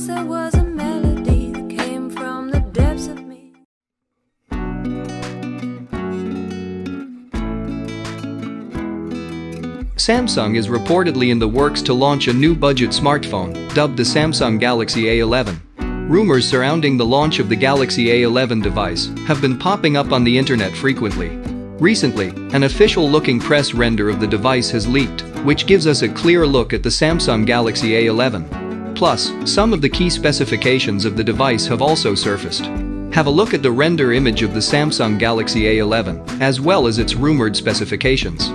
there was a melody that came from the depths of me. Samsung is reportedly in the works to launch a new budget smartphone, dubbed the Samsung Galaxy A11. Rumors surrounding the launch of the Galaxy A11 device have been popping up on the internet frequently. Recently, an official-looking press render of the device has leaked, which gives us a clear look at the Samsung Galaxy A11. Plus, some of the key specifications of the device have also surfaced. Have a look at the render image of the Samsung Galaxy A11, as well as its rumored specifications.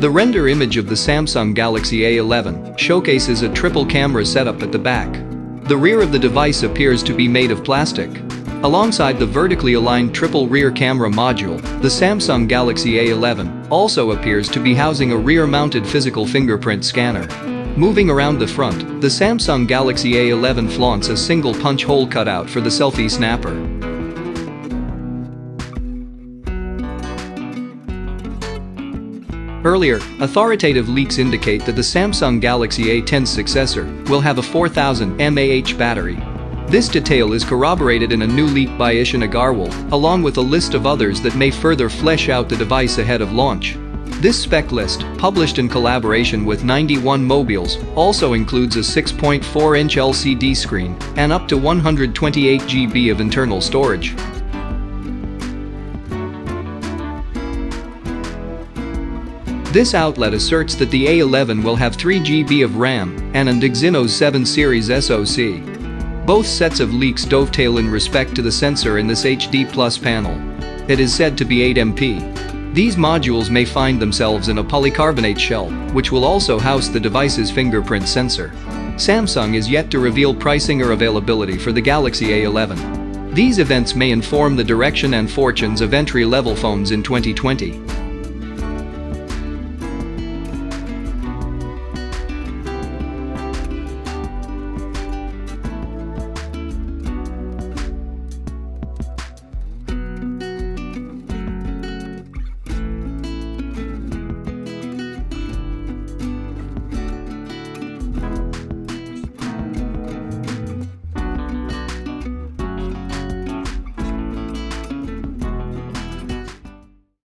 The render image of the Samsung Galaxy A11 showcases a triple camera setup at the back. The rear of the device appears to be made of plastic. Alongside the vertically aligned triple rear camera module, the Samsung Galaxy A11 also appears to be housing a rear-mounted physical fingerprint scanner. Moving around the front, the Samsung Galaxy A11 flaunts a single punch hole cutout for the selfie snapper. Earlier, authoritative leaks indicate that the Samsung Galaxy A10's successor will have a 4000 mAh battery. This detail is corroborated in a new leak by Ishan Agarwal, along with a list of others that may further flesh out the device ahead of launch. This spec list, published in collaboration with 91 Mobiles, also includes a 6.4-inch LCD screen and up to 128 GB of internal storage. This outlet asserts that the A11 will have 3 GB of RAM and an Exynos 7 series SoC. Both sets of leaks dovetail in respect to the sensor in this HD Plus panel. It is said to be 8MP. These modules may find themselves in a polycarbonate shell, which will also house the device's fingerprint sensor. Samsung is yet to reveal pricing or availability for the Galaxy A11. These events may inform the direction and fortunes of entry-level phones in 2020.